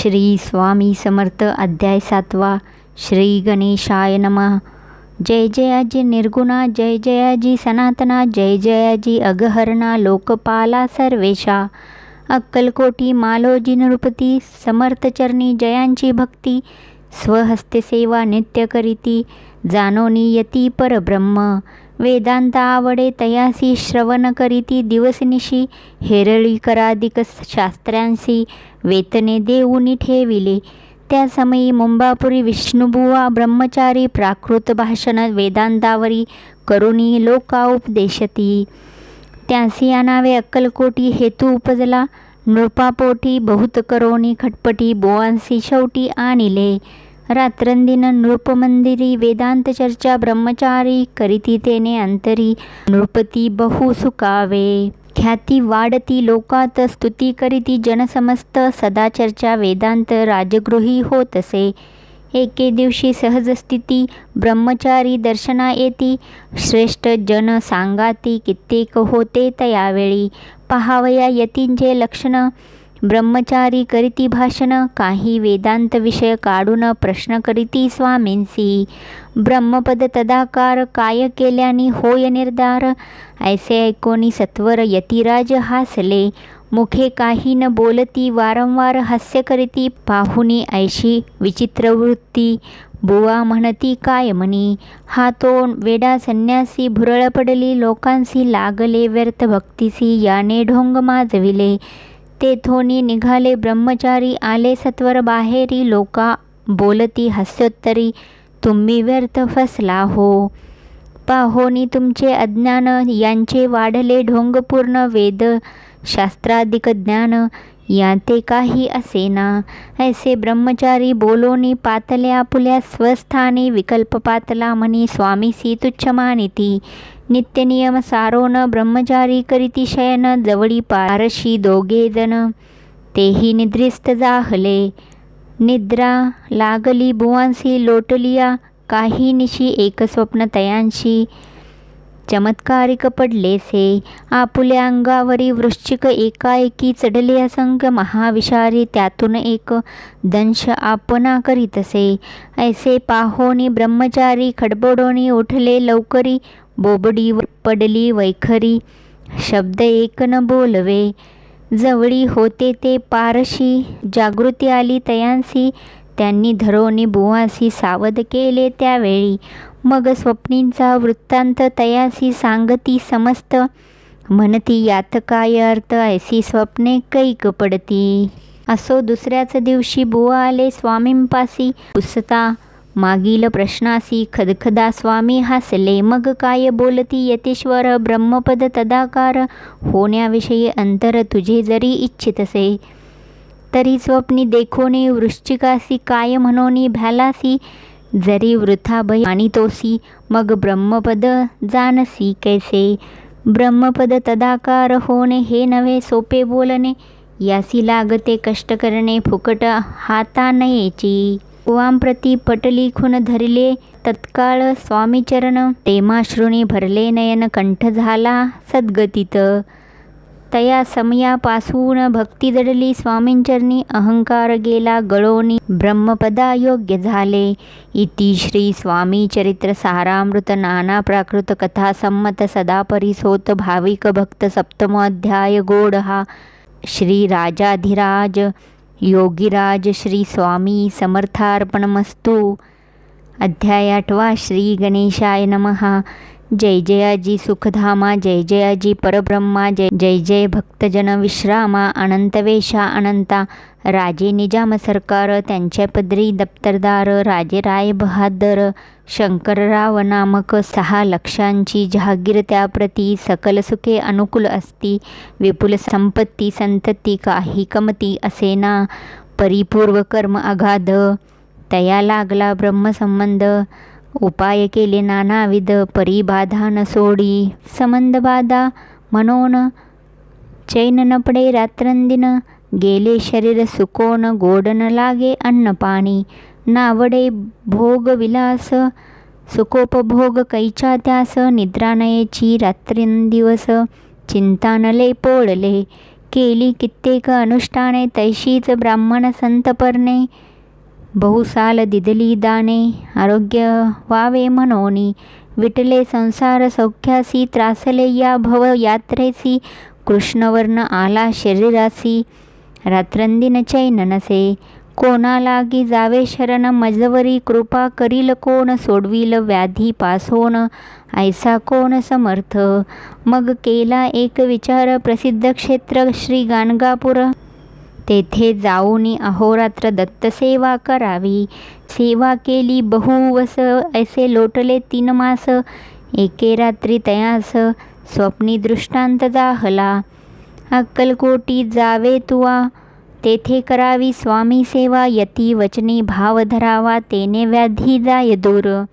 श्री स्वामी समर्थ. अध्याय 7. श्री गणेशाय नमः. जय जयाजी निर्गुणा, जय जयाजी सनातना, जय जयाजी अगहरणा, लोकपाला सर्वेशा. अक्कलकोटी मालोजी नृपती, समर्थचरणी जयांची भक्ती. स्वहस्ते सेवा नित्य करीती, जानोनी यती परब्रह्म. वेदांत आवडे तयासी, श्रवण करीती दिवसनिशी. हेरळी कराधिक शास्त्रांसी, वेतने देऊनी ठेविले. त्या समयी मुंबापुरी विष्णुबुवा ब्रह्मचारी प्राकृत भाषण वेदांतावरी करुणी लोका उपदेशती. त्यासी आनावे अक्कलकोटी हेतू उपजला. नृपापोटी बहुत करोनी खटपटी, बुवांसी शेवटी आणिले. रात्रंदिन नृपमंदिरी वेदांत चर्चा, ब्रह्मचारी करीती तेने अंतरी. नृपती बहु सुखावे, ख्याती वाढती लोकात, स्तुती करीती जनसमस्त. सदा चर्चा वेदांत राजगृही होतसे. एके दिवशी सहज स्थिती, ब्रह्मचारी दर्शना येती. श्रेष्ठ जन सांगाती, कित्येक होते तयावेळी. पहावया यतींचे लक्षण, ब्रह्मचारी करीती भाषण. काही वेदांत विषय काढून प्रश्न करीती स्वामींसी. ब्रह्मपद तदाकार, काय केल्यानी होय निर्धार. ऐसे ऐकोनी सत्वर यतिराज हासले. मुखे काही न बोलती, वारंवार हास्य करीती. पाहुनी ऐशी विचित्र वृत्ती, बुवा म्हणती काय म्हणी. हा तो वेडा संन्यासी, भुरळ पडली लोकांसी. लागले व्यर्थ भक्तीसी, याने ढोंग माजविले. तेथोनी निघाले ब्रह्मचारी, आले सत्वर बाहेरी. लोका बोलती हास्योत्तरी, तुम्ही व्यर्थ फसला हो. पाहोनी तुमचे अज्ञान, यांचे वाढले ढोंग पूर्ण. वेद शास्त्राधिक ज्ञान, याते काही असेना. ऐसे ब्रह्मचारी बोलोनी पातले आपुल्या स्वस्थानी. विकल्प पातला म्हणी, स्वामीसी तुच्छ मानिती. नित्यनियम सारोन, ब्रह्मचारी करीती शयन. जवळी पारशी दोघे जण, तेही निद्रिस्त जाहले. निद्रा लागली बुवांसी लोटलिया, काही निशी एक स्वप्न तयांशी. चमत्कारिक पडलेसे, आपुल्या अंगावरी वृश्चिक एकाएकी चढले असंख्य महाविषारी. त्यातून एक दंश आपणा करीतसे. ऐसे पाहोनी ब्रह्मचारी खडबडोनी उठले लवकरी. बोबडी पडली वैखरी, शब्द एक न बोलवे. जवळी होते ते पारशी, जागृती आली तयांसी. त्यांनी धरोनी बुवासी सावध केले त्यावेळी. मग स्वप्नींचा वृत्तांत तयासी सांगती समस्त. म्हणती यात काय अर्थ, ऐसी स्वप्ने कैक पडती. असो दुसऱ्याच दिवशी बुवा आले स्वामींपासी. पुसता मागील प्रश्नासी, खदखदा स्वामी हासले. मग काय बोलती यतीश्वर, ब्रह्मपद तदाकार. होण्याविषयी अंतर तुझे जरी इच्छितसे, तरी स्वप्नी देखोनी वृश्चिकासी. काय म्हणोनी भ्यालासी, जरी वृथा भय मानितोसी. मग ब्रह्मपद जानसी कैसे. ब्रह्मपद तदाकार होणे हे नव्हे सोपे बोलणे. यासी लागते कष्ट करणे, फुकट हाता नयेची. बुवांप्रती पटली खून धरिले तत्काळ स्वामीचरण. प्रेमाश्रुणी भरले नयन, कंठ झाला सद्गतीत. तया समयापासून भक्ती जडली स्वामींचरणी. अहंकार गेला गळोनी, ब्रह्मपदा योग्य झाले. इति श्री स्वामी चरित्र सारामृत नाना प्राकृत कथा संमत सदा परिसोत भाविक भक्त. सप्तमो अध्याय. गोड हा श्री राजाधिराज योगीराज श्री स्वामी समर्थार्पणमस्तु. अध्याय 8. श्री गणेशाय नमः. जय जयाजी सुखधामा, जय जयाजी परब्रह्मा. जय जय जय भक्तजन विश्रामा. अनंतवेशा अनंता, राजे निजाम सरकार. त्यांच्या पदरी दप्तरदार राजे राय बहादर. शंकरराव नामक 6 लक्षांची जहागीर त्याप्रती. सकल सुखे अनुकूल असती, विपुल संपत्ती संतती काही कमती असेना. परिपूर्व कर्म अगाध, तया लागला ब्रह्मसंबंध. उपाय केले नानाविध, परिबाधा न सोडी. संबंध बाधा म्हणून चैन न पडे रात्रंदिन. गेले शरीर सुकोन, गोड न लागे अन्न पाणी. नावडे भोग विलास, सुखोपभोग कैच्या त्यास. निद्रा नयेची रात्रंदिवस, चिंता नले पोळले. केली कित्येक अनुष्ठाने, तैशीच ब्राह्मण संतपर्णे. बहुसाल दिदली दाने, आरोग्य व्हावे म्हणोनी. विटले संसार सौख्यासी, त्रासले या भव यात्रेसी. कृष्णवर्ण आला शरीरासी, रात्रंदिन चैन नसे. कोणा लागी जावे शरण, मजवरी कृपा करील कोण. सोडविल व्याधी पासोन, ऐसा कोण समर्थ. मग केला एक विचार, प्रसिद्ध क्षेत्र श्री गाणगापूर. तेथे जाऊनी अहोरात्र दत्तसेवा करावी. सेवा केली बहुवस, ऐसे लोटले 3 मास. एके रात्री तयास स्वप्नी दृष्टांत जाहला. अक्कलकोटी जावे तुवा, तेथे करावी स्वामी सेवा. यती वचनी भाव धरावा, तेने व्याधी जाय दूर.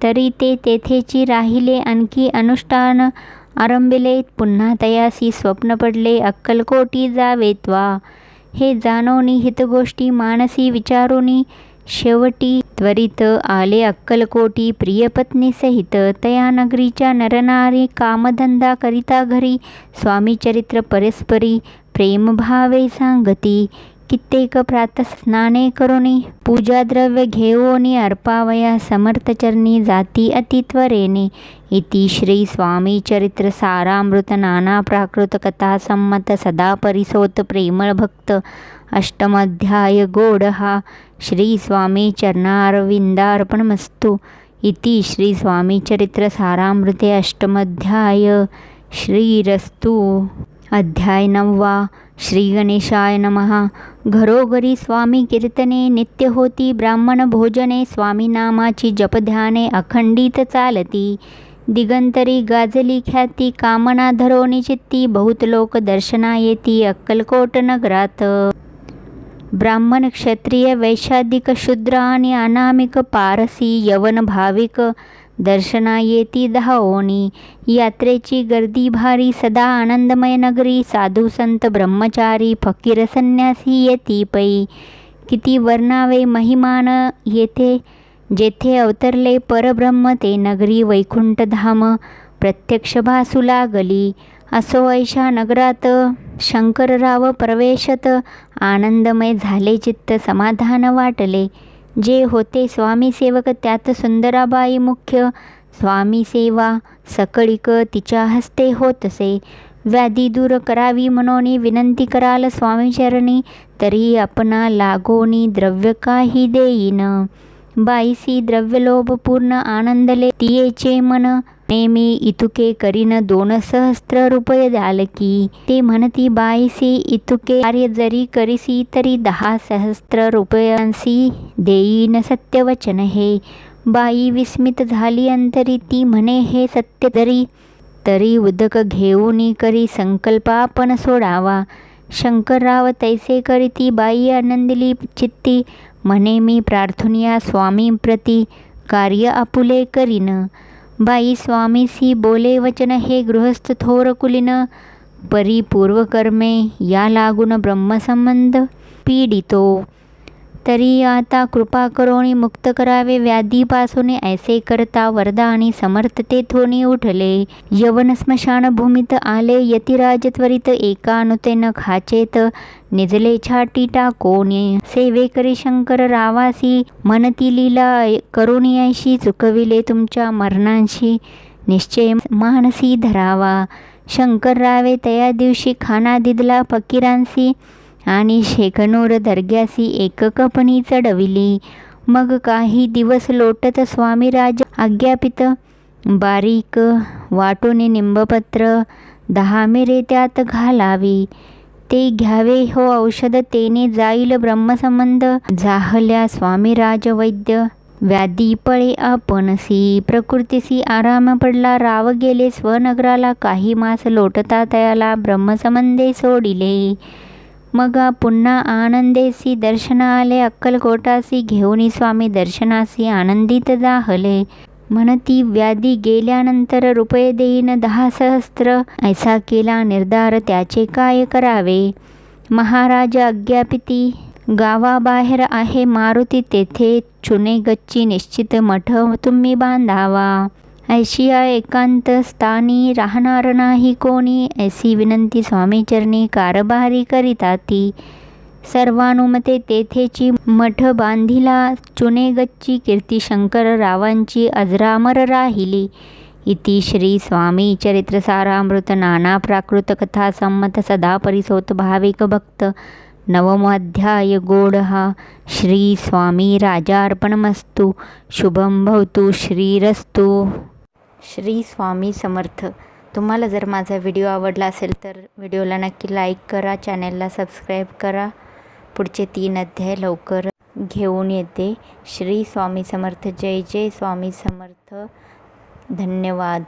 तरी ते तेथेची राहिले, आणखी अनुष्ठान आरंभिले. पुन्हा तयासी स्वप्न पडले, अक्कलकोटी जावे त्वा. हे जाणोनी हितगोष्टी मानसी विचारुनी. शेवटी त्वरित आले अक्कलकोटी, प्रियपत्नी सहित. तया नगरीच्या नरनारी, कामधंदा करिता घरी. स्वामी चरित्र परस्परी, प्रेमभावे सांगती. कित्येक प्रातः स्नाने करुनी, पूजा द्रव्य घेऊनी. अर्पावया समर्थचरणी, जाती अति त्वरेने. इति श्री स्वामी चरित्र सारामृत, नाना प्राकृत कथा संमत. सदा परिसोत प्रेमळ भक्त, अष्टमाध्याय गोडहा. श्री स्वामी चरणारविंदार्पणमस्तु. इति श्री स्वामी चरित्र सारामृते अष्टमाध्याय. श्रीरस्तु. अध्याय 9. श्री गणेशाय नमः. घरोघरी स्वामी कीर्तने, नित्य होती ब्राह्मण भोजने. स्वामी नामाची जपध्याने, अखंडित चालती. दिगंतरी गाजली ख्याती, कामना धरोनी चित्ती. बहुत लोक दर्शना येती, अक्कलकोट नगरात. ब्राह्मण, क्षत्रिय, वैश्यादिक, शूद्र आणि अनामिक, पारसी, यवन, भाविक दर्शना येती धावोनी. यात्रेची गर्दी भारी, सदा आनंदमय नगरी. साधू संत ब्रह्मचारी, फकीर संन्यासी येती पै. किती वर्णावे महिमान येथे, जेथे अवतरले परब्रह्म. ते नगरी वैकुंठ धाम, प्रत्यक्ष भासू लागली. असो ऐशा नगरात शंकरराव प्रवेशत. आनंदमय झाले चित्त, समाधान वाटले. जे होते स्वामी सेवक, त्यात सुंदराबाई मुख्य. स्वामी सेवा सकळिक तिच्या हस्ते होतसे. व्याधी दूर करावी म्हणून विनंती कराल स्वामीचरणी. तरी आपणा लागोनी द्रव्य काही देईन. बाईसी द्रव्यलोभ पूर्ण आनंदले तियेचे मन. नेमी इतुके करीन 2 सहस्त्र रुपये द्याल की. ते म्हणती बाईसी इतुके कार्य जरी करीसी, तरी 10 सहस्त्र रुपयांसी देईन सत्यवचन हे. बाई विस्मित झाली अंतरी, ती म्हणे हे सत्य जरी. तरी उदक घेऊनी करी संकल्प आपण सोडावा. शंकरराव तैसे करीती, बाई आनंदिली चित्ती. म्हणे मी प्रार्थुनिया स्वामी प्रती, कार्य आपुले करीन. बाई स्वामीसी बोले वचन, हे गृहस्थ थोर कुलीन. परिपूर्वकर्मे या लागून ब्रह्मसंबंध पीडितो. तरी आता कृपा करोनी मुक्त करावे व्याधीपासून. ऐसे करता वरदानी समर्थ तेथोनी उठले. यवन स्मशान भूमीत आले यतिराज त्वरित. एका नुतेन खाचेत निजले छाटी टाकोनी. सेवे करी शंकर रावासी, म्हणती लीला करुणी ऐशी. चुकविले तुमच्या मरणांशी, निश्चय मानसी धरावा. शंकर रावे तया दिवशी खाना दिदला फकीरांसी. आणि शेखनूर दर्ग्यासी एक कपणी चढविली. मग काही दिवस लोटत स्वामीराज आज्ञापित. बारीक वाटून निंबपत्र 10 मिरे त्यात घालावी. ते घ्यावे हो औषध, तेने जाईल ब्रह्मसंबंध. जाहल्या स्वामीराज वैद्य, व्याधी पळे आपणसी. प्रकृतीसी आराम पडला, राव गेले स्वनगराला. काही मास लोटता तयाला, ब्रह्मसंबंधे सोडिले. मग पुन्हा आनंदेसी दर्शन आले. अक्कलकोटासी घेऊनी स्वामी दर्शनासी आनंदित जाहले. म्हणती व्याधी गेल्यानंतर रुपये देईन 10 सहस्त्र. ऐसा केला निर्धार, त्याचे काय करावे. महाराज आज्ञापिती. गावाबाहेर आहे मारुती, तेथे चुने गच्ची निश्चित मठ तुम्ही बांधावा. ऐशिया एकांत स्थानी राहणार नाही कोणी, ऐसी विनंती स्वामीचरणी कारभारी करिता ती. सर्वानुमते तेथेची मठ बांधिला, चुने गच्ची कीर्ती शंकर रावांची अजरामर राहिली. इति श्री स्वामी चरित्रसारामृत नाना प्राकृत कथा संमत सदा परिसोत भाविक भक्त नवमोऽध्याय गोडहा. श्री स्वामी राजार्पणमस्तु. शुभम भवतु. श्रीरस्तु. श्री स्वामी समर्थ. तुम्हाला जर माझा व्हिडिओ आवडला असेल तर व्हिडिओला नक्की लाईक करा, चॅनेलला सबस्क्राईब करा. पुढचे 3 अध्याय लवकर घेऊन येते. श्री स्वामी समर्थ. जय जय स्वामी समर्थ. धन्यवाद.